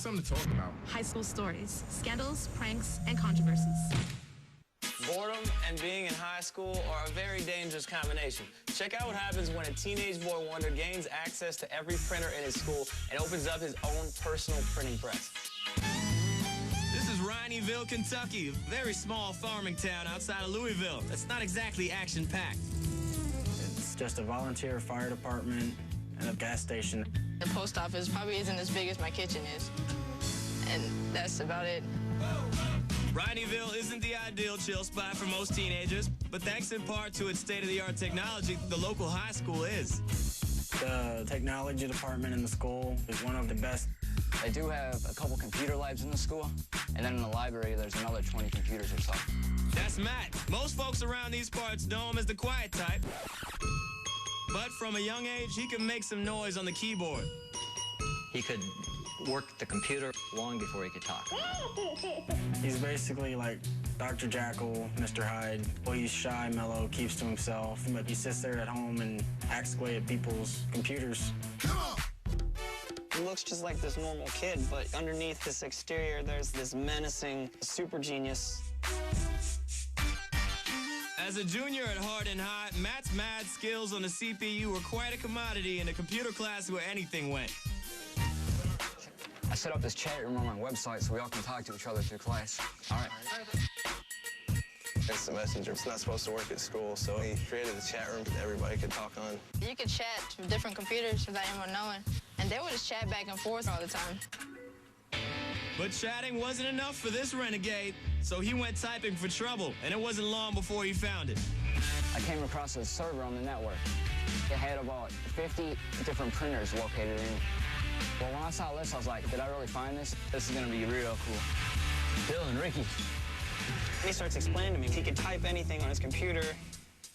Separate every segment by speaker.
Speaker 1: something to talk about.
Speaker 2: High school stories, scandals, pranks, and controversies.
Speaker 3: Boredom and being in high school are a very dangerous combination. Check out what happens when a teenage boy wonder gains access to every printer in his school and opens up his own personal printing press. This is IWillie, Kentucky, a very small farming town outside of Louisville. That's not exactly action-packed.
Speaker 4: It's just a volunteer fire department and a gas station.
Speaker 5: The post office probably isn't as big as my kitchen is, and that's about it.
Speaker 3: IWillie isn't the ideal chill spot for most teenagers, but thanks in part to its state-of-the-art technology, the local high school is.
Speaker 4: The technology department in the school is one of the best.
Speaker 6: They do have a couple computer labs in the school, and then in the library, there's another 20 computers or so.
Speaker 3: That's Matt. Most folks around these parts know him as the quiet type. But from a young age, he can make some noise on the keyboard.
Speaker 6: He could work the computer long before he could talk.
Speaker 4: He's basically like Dr. Jekyll, Mr. Hyde. Well, he's shy, mellow, keeps to himself, but he sits there at home and hacks away at people's computers.
Speaker 7: He looks just like this normal kid, but underneath this exterior, there's this menacing super genius.
Speaker 3: As a junior at Hardin High, Matt's mad skills on the CPU were quite a commodity in a computer class where anything went.
Speaker 6: I set up this chat room on my website so we all can talk to each other through class. All right.
Speaker 8: Instant Messenger. It's not supposed to work at school, so he created a chat room that everybody could talk on.
Speaker 5: You could chat to different computers without anyone knowing, and they would just chat back and forth all the time.
Speaker 3: But chatting wasn't enough for this renegade, so he went typing for trouble, and it wasn't long before he found it.
Speaker 6: I came across a server on the network. It had about 50 different printers located in it. Well, when I saw this, I was like, did I really find this? This is going to be real cool. Bill and Ricky.
Speaker 7: And he starts explaining to me he could type anything on his computer,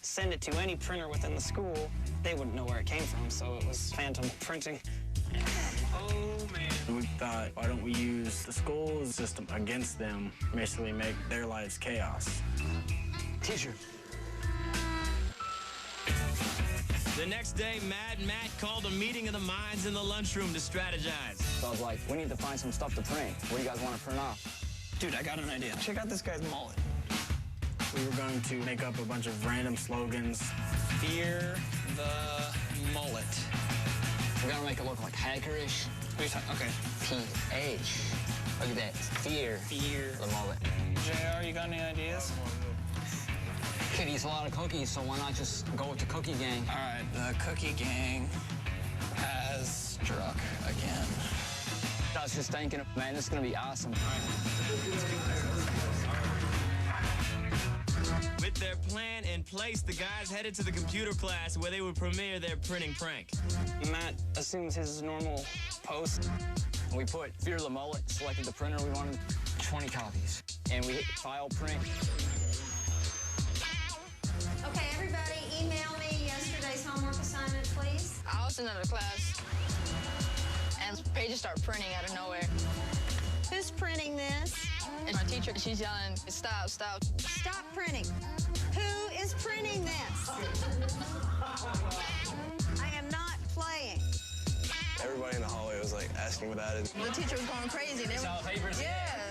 Speaker 7: send it to any printer within the school. They wouldn't know where it came from, so it was phantom printing.
Speaker 3: Oh, man.
Speaker 4: We thought, why don't we use the school system against them, basically make their lives chaos.
Speaker 6: Teacher.
Speaker 3: The next day, Mad Matt called a meeting of the minds in the lunchroom to strategize.
Speaker 6: So I was like, we need to find some stuff to print. What do you guys want to print off?
Speaker 7: Dude, I got an idea. Check out this guy's mullet.
Speaker 4: We were going to make up a bunch of random slogans.
Speaker 7: Fear the mullet.
Speaker 6: We're going to make it look like hackerish.
Speaker 7: What are you talking? Okay.
Speaker 6: P-H. Look at that. Fear.
Speaker 7: Fear.
Speaker 6: The mullet.
Speaker 7: JR, you got any ideas?
Speaker 6: Kid eats a lot of cookies, so why not just go with the cookie gang?
Speaker 7: All right, the cookie gang has struck again.
Speaker 6: I was just thinking, man, this is going to be awesome.
Speaker 3: With their plan in place, the guys headed to the computer class where they would premiere their printing prank.
Speaker 7: Matt assumes his normal post.
Speaker 6: We put Fear the Mullet, selected the printer we wanted, 20 copies. And we hit file print.
Speaker 9: Okay, everybody, email me yesterday's homework assignment, please.
Speaker 5: I was in another class, and pages start printing out of nowhere.
Speaker 9: Who's printing this?
Speaker 5: And my teacher, she's yelling, stop, stop.
Speaker 9: Stop printing. Who is printing this? I am not playing.
Speaker 8: Everybody in the hallway was like asking about it.
Speaker 5: The teacher was going crazy. They
Speaker 6: Saw papers?
Speaker 5: Yeah.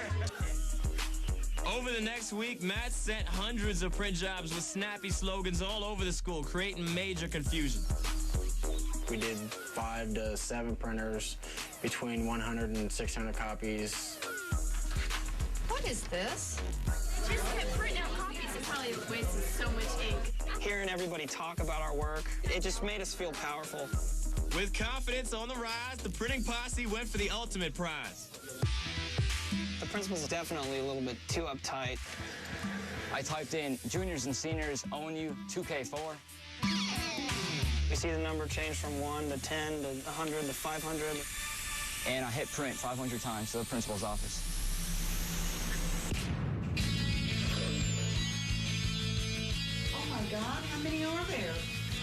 Speaker 3: Over the next week, Matt sent hundreds of print jobs with snappy slogans all over the school, creating major confusion.
Speaker 4: We did 5 to 7 printers, between 100 and 600 copies.
Speaker 2: What is this? Just printing out copies is probably wasting so much ink.
Speaker 7: Hearing everybody talk about our work, it just made us feel powerful.
Speaker 3: With confidence on the rise, the printing posse went for the ultimate prize.
Speaker 7: The principal's definitely a little bit too uptight.
Speaker 6: I typed in juniors and seniors own you 2K4.
Speaker 7: You see the number change from 1 to 10 to 100 to 500.
Speaker 6: And I hit print 500 times to the principal's office.
Speaker 10: Oh my God, how many are there?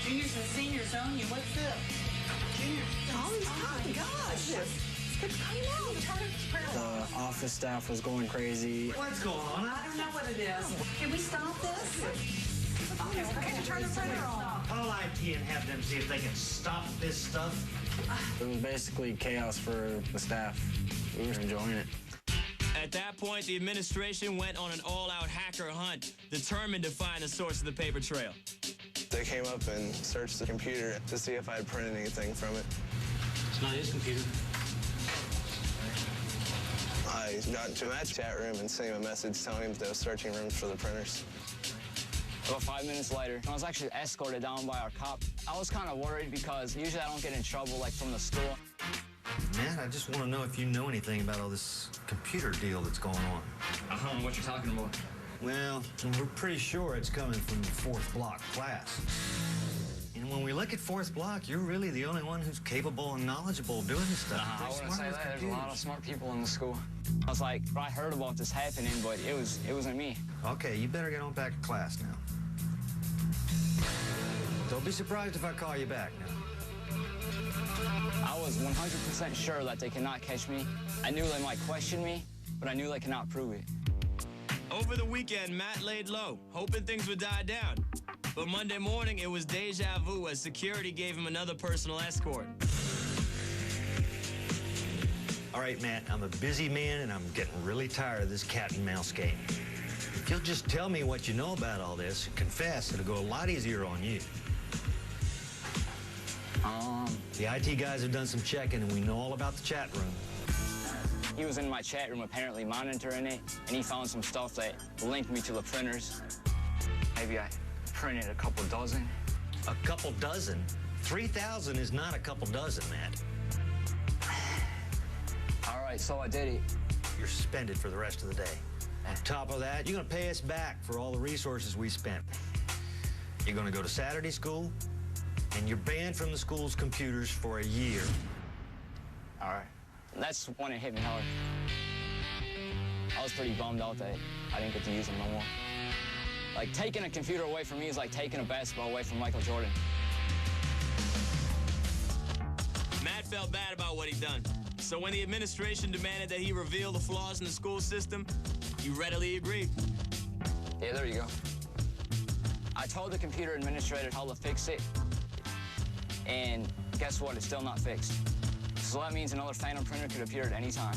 Speaker 10: Juniors and seniors own you. What's up? Juniors. Oh my gosh.
Speaker 4: The office staff was going crazy.
Speaker 10: What's going on? I don't know what it is. Can we stop this? Okay, turn the printer on.
Speaker 11: Call IT and have them see if they can stop this stuff.
Speaker 4: It was basically chaos for the staff. we were enjoying it.
Speaker 3: At that point, the administration went on an all-out hacker hunt, determined to find the source of the paper trail.
Speaker 8: They came up and searched the computer to see if I had printed anything from it.
Speaker 1: It's not his computer.
Speaker 8: I got into that chat room and sent him a message telling him that they were searching rooms for the printers.
Speaker 6: About 5 minutes later, I was actually escorted down by our cop. I was kind of worried because usually I don't get in trouble like from the school.
Speaker 1: Matt, I just want to know if you know anything about all this computer deal that's going on.
Speaker 6: What you're talking about?
Speaker 1: Well, we're pretty sure it's coming from the 4th block class. And when we look at 4th block, you're really the only one who's capable and knowledgeable of doing this stuff.
Speaker 6: I wouldn't say that. There's a lot of smart people in the school. I was like, I heard about this happening, but it wasn't me.
Speaker 1: Okay, you better get on back to class now. Don't be surprised if I call you back now.
Speaker 6: I was 100% sure that they cannot catch me. I knew they might question me, but I knew they cannot prove it.
Speaker 3: Over the weekend, Matt laid low, hoping things would die down. But Monday morning, it was deja vu as security gave him another personal escort.
Speaker 1: All right, Matt, I'm a busy man, and I'm getting really tired of this cat and mouse game. If you'll just tell me what you know about all this and confess, it'll go a lot easier on you. The IT guys have done some checking, and we know all about the chat room.
Speaker 6: He was in my chat room apparently monitoring it, and he found some stuff that linked me to the printers. Maybe I printed a couple dozen.
Speaker 1: A couple dozen? 3,000 is not a couple dozen, Matt.
Speaker 6: All right, so I did it.
Speaker 1: You're suspended for the rest of the day. On top of that, you're going to pay us back for all the resources we spent. You're going to go to Saturday school, and you're banned from the school's computers for a year.
Speaker 6: All right. That's when it hit me hard. I was pretty bummed out that I didn't get to use them no more. Like, taking a computer away from me is like taking a basketball away from Michael Jordan.
Speaker 3: Matt felt bad about what he'd done. So when the administration demanded that he reveal the flaws in the school system, he readily agreed.
Speaker 6: Yeah, there you go. I told the computer administrator how to fix it, and guess what? It's still not fixed. So that means another phantom printer could appear at any time.